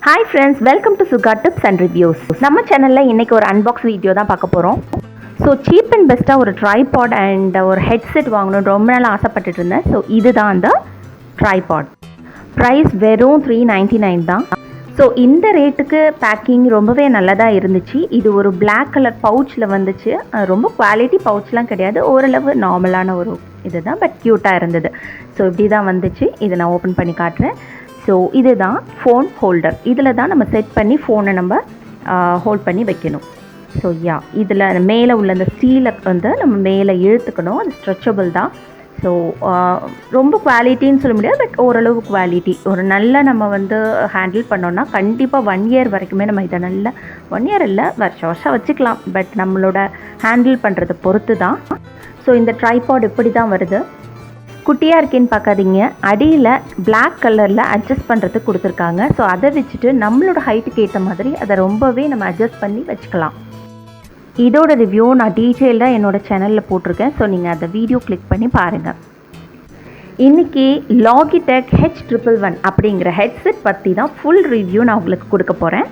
Hi friends, welcome to Suga Tips and Reviews. நம்ம சேனல்ல இன்னைக்கு ஒரு அன்பாக்ஸ் வீடியோ தான் பார்க்க போறோம். ஸோ சீப் அண்ட் பெஸ்ட்டாக ஒரு ட்ரைபாட் அண்ட் ஒரு ஹெட்செட் வாங்கணும்னு ரொம்ப நாள் ஆசைப்பட்டுட்டு இருந்தேன். ஸோ இதுதான் அந்த ட்ரைபாட். ப்ரைஸ் வெறும் $399 தான். ஸோ இந்த ரேட்டுக்கு பேக்கிங் ரொம்பவே நல்லதாக இருந்துச்சு. இது ஒரு பிளாக் கலர் பவுச்சில் வந்துச்சு. ரொம்ப குவாலிட்டி பவுச்லாம் கிடையாது, ஓரளவு நார்மலான ஒரு இது தான், பட் க்யூட்டாக இருந்தது. ஸோ இப்படி தான் வந்துச்சு. இதை நான் ஓப்பன் பண்ணி காட்டுறேன். ஸோ இதுதான் ஃபோன் ஹோல்டர். இதில் தான் நம்ம செட் பண்ணி ஃபோனை நம்ம ஹோல்ட் பண்ணி வைக்கணும். ஸோ இதில் மேலே உள்ள அந்த ஸ்டீலை வந்து நம்ம மேலே இழுத்துக்கணும். அது ஸ்ட்ரெச்சபிள் தான். ஸோ ரொம்ப குவாலிட்டின்னு சொல்ல முடியாது, பட் ஓரளவு குவாலிட்டி. ஒரு நல்ல நம்ம வந்து ஹேண்டில் பண்ணோன்னா கண்டிப்பாக 1 இயர் வரைக்குமே நம்ம இதை நல்ல 1 இயர் இல்லை, வருஷம் வச்சுக்கலாம். பட் நம்மளோட ஹேண்டில் பண்ணுறதை பொறுத்து தான். ஸோ இந்த ட்ரைபாட் இப்படி தான் வருது. குட்டியாக இருக்கேன்னு பார்க்காதீங்க, அடியில் பிளாக் கலரில் அட்ஜஸ்ட் பண்ணுறதுக்கு கொடுத்துருக்காங்க. ஸோ அதை வச்சுட்டு நம்மளோட ஹைட்டுக்கு ஏற்ற மாதிரி அதை ரொம்பவே நம்ம அட்ஜஸ்ட் பண்ணி வச்சுக்கலாம். இதோட ரிவ்யூ நான் டீட்டெயில்டாக என்னோடய சேனலில் போட்டிருக்கேன். ஸோ நீங்கள் அந்த வீடியோ கிளிக் பண்ணி பாருங்கள். இன்றைக்கி Logitech H111 அப்படிங்கிற ஹெட்செட் பற்றி தான் ஃபுல் ரிவ்யூ நான் உங்களுக்கு கொடுக்க போகிறேன்.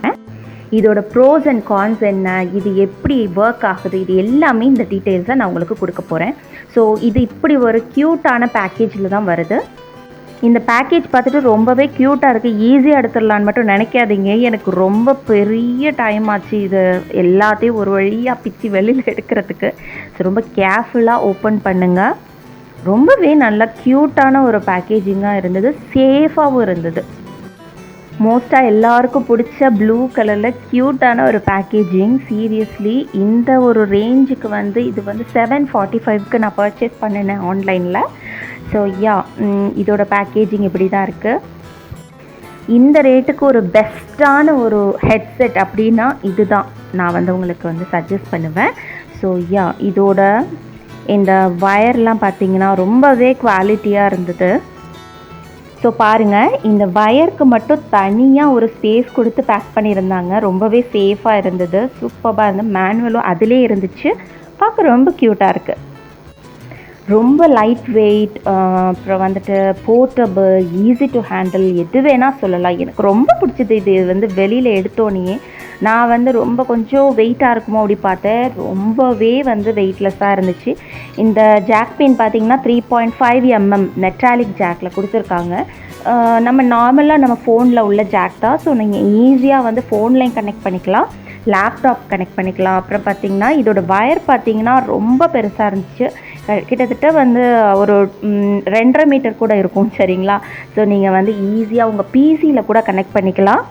இதோட ப்ரோஸ் அண்ட் கான்ஸ் என்ன, இது எப்படி ஒர்க் ஆகுது, இது எல்லாமே இந்த டீட்டெயில்ஸை நான் உங்களுக்கு கொடுக்க போகிறேன். ஸோ இது இப்படி ஒரு க்யூட்டான பேக்கேஜில் தான் வருது. இந்த பேக்கேஜ் பார்த்துட்டு ரொம்பவே க்யூட்டாக இருக்குது. ஈஸியாக எடுத்துடலான்னு மட்டும் நினைக்காதீங்க. எனக்கு ரொம்ப பெரிய டைம் ஆச்சு இது எல்லாத்தையும் ஒரு வழியாக பிச்சு வெளியில் எடுக்கிறதுக்கு. ஸோ ரொம்ப கேர்ஃபுல்லாக ஓப்பன் பண்ணுங்கள். ரொம்பவே நல்லா க்யூட்டான ஒரு பேக்கேஜிங்காக இருந்தது, சேஃபாகவும் இருந்தது. மோஸ்ட்டாக எல்லாருக்கும் பிடிச்ச ப்ளூ கலரில் க்யூட்டான ஒரு பேக்கேஜிங். சீரியஸ்லி இந்த ஒரு ரேஞ்சுக்கு வந்து இது வந்து $745க்கு நான் பர்ச்சேஸ் பண்ணினேன் ஆன்லைனில். ஸோ இதோட பேக்கேஜிங் இப்படி தான் இருக்குது. இந்த ரேட்டுக்கு ஒரு பெஸ்ட்டான ஒரு ஹெட்செட் அப்படின்னா இது தான் நான் வந்து உங்களுக்கு வந்து சஜஸ்ட் பண்ணுவேன். ஸோ இதோட இந்த வயர்லாம் பார்த்திங்கன்னா ரொம்பவே குவாலிட்டியாக இருந்தது. ஸோ பாருங்கள், இந்த வயருக்கு மட்டும் தனியாக ஒரு ஸ்பேஸ் கொடுத்து பேக் பண்ணியிருந்தாங்க. ரொம்பவே சேஃபாக இருந்தது, சூப்பராக இருந்தது. மேனுவலும் அதிலே இருந்துச்சு. பார்க்க ரொம்ப க்யூட்டாக இருக்குது. ரொம்ப லைட் வெயிட், அப்புறம் வந்துட்டு போர்ட்டபிள், ஈஸி டு ஹேண்டில், எது வேணால் சொல்லலாம். எனக்கு ரொம்ப பிடிச்சது இது வந்து வெளியில் எடுத்தோன்னே நான் வந்து ரொம்ப கொஞ்சம் வெயிட்டாக இருக்குமோ அப்படி பார்த்தேன். ரொம்பவே வந்து வெயிட்லெஸ்ஸாக இருந்துச்சு. இந்த ஜாக் பின் பார்த்திங்கன்னா 3.5 mm மெட்டாலிக் ஜாக்கில் கொடுத்துருக்காங்க. நம்ம நார்மலாக நம்ம ஃபோனில் உள்ள ஜாக் தான். ஸோ நீங்கள் ஈஸியாக வந்து ஃபோன்லையும் கனெக்ட் பண்ணிக்கலாம், லேப்டாப் கனெக்ட் பண்ணிக்கலாம். அப்புறம் பார்த்திங்கன்னா இதோட வயர் பார்த்திங்கன்னா ரொம்ப பெருசாக இருந்துச்சு. கிட்டத்தட்ட வந்து ஒரு 2.5 மீட்டர் கூட இருக்கும், சரிங்களா? ஸோ நீங்கள் வந்து ஈஸியாக உங்கள் பிசியில் கூட கனெக்ட் பண்ணிக்கலாம்.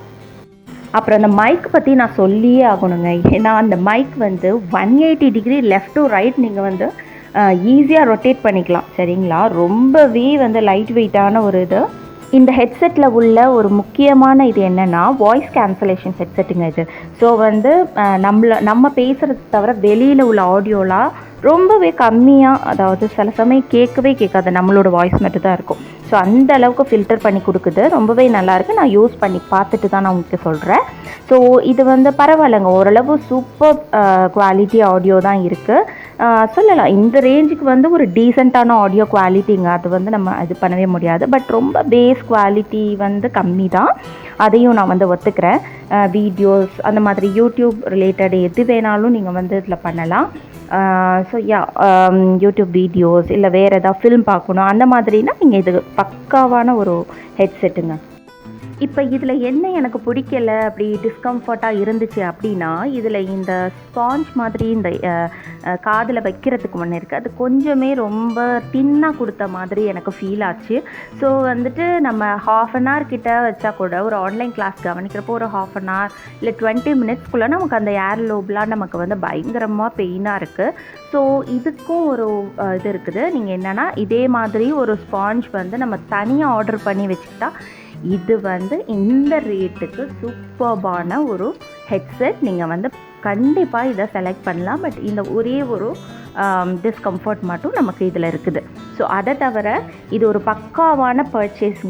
அப்புறம் அந்த மைக் பற்றி நான் சொல்லியே ஆகணுங்க. ஏன்னா அந்த மைக் வந்து 180 டிகிரி லெஃப்ட் டு ரைட் நீங்கள் வந்து ஈஸியாக ரொட்டேட் பண்ணிக்கலாம், சரிங்களா? ரொம்பவே வந்து லைட் வெயிட்டான ஒரு இது. இந்த ஹெட்செட்டில் உள்ள ஒரு முக்கியமான இது என்னென்னா வாய்ஸ் கேன்சலேஷன் ஹெட்செட்டுங்க இது. ஸோ வந்து நம்ம பேசுகிறது தவிர வெளியில் உள்ள ஆடியோலாம் ரொம்பவே கம்மியாக, அதாவது சில சமயம் கேட்காது, நம்மளோட வாய்ஸ் மட்டும் தான் இருக்கும். ஸோ அந்த அளவுக்கு ஃபில்டர் பண்ணி கொடுக்குது. ரொம்பவே நல்லாயிருக்கு. நான் யூஸ் பண்ணி பார்த்துட்டு தான் நான் உங்களுக்கு சொல்கிறேன். ஸோ இது வந்து பரவாயில்லைங்க, ஓரளவு சூப்பர் குவாலிட்டி ஆடியோ தான் இருக்குது சொல்லலாம். இந்த ரேஞ்சுக்கு வந்து ஒரு டீசெண்டான ஆடியோ குவாலிட்டிங்க, அது வந்து நம்ம இது பண்ணவே முடியாது. பட் ரொம்ப பேஸ் குவாலிட்டி வந்து கம்மி தான், அதையும் நான் வந்து ஒத்துக்கிறேன். வீடியோஸ் அந்த மாதிரி யூடியூப் ரிலேட்டட் எது வேணாலும் நீங்கள் வந்து இதில் பண்ணலாம். ஸோ யூடியூப் வீடியோஸ் இல்லை வேறு ஏதாவது ஃபில்ம் பார்க்கணும் அந்த மாதிரினா நீங்கள் இது பக்காவான ஒரு ஹெட்செட்டுங்க. இப்போ இதில் என்ன எனக்கு பிடிக்கல, அப்படி டிஸ்கம்ஃபர்ட்டாக இருந்துச்சு அப்படின்னா, இதில் இந்த ஸ்பாஞ்ச் மாதிரி இந்த காதில் வைக்கிறதுக்கு ஒன்று இருக்குது. அது கொஞ்சமே ரொம்ப தின்னாக கொடுத்த மாதிரி எனக்கு ஃபீல் ஆச்சு. ஸோ வந்துட்டு நம்ம 1/2 an hour கிட்ட வச்சா கூட, ஒரு ஆன்லைன் கிளாஸ் கவனிக்கிறப்போ ஒரு 1/2 an hour இல்லை 20 minutesக்குள்ளே நமக்கு அந்த ஏர் லோப்லாம் நமக்கு வந்து பயங்கரமாக பெயினாக இருக்குது. ஸோ இதுக்கும் ஒரு இது இருக்குது. நீங்கள் என்னென்னா இதே மாதிரி ஒரு ஸ்பாஞ்ச் வந்து நம்ம தனியாக ஆர்டர் பண்ணி வச்சுக்கிட்டா இது வந்து இந்த ரேட்டுக்கு சூப்பர்பான ஒரு ஹெட்செட். நீங்கள் வந்து கண்டிப்பாக இதை செலக்ட் பண்ணலாம். பட் இந்த ஒரே ஒரு டிஸ்கம்ஃபர்ட் மட்டும் நமக்கு இதில் இருக்குது. ஸோ அதை தவிர இது ஒரு பக்காவான பர்ச்சேஸ்.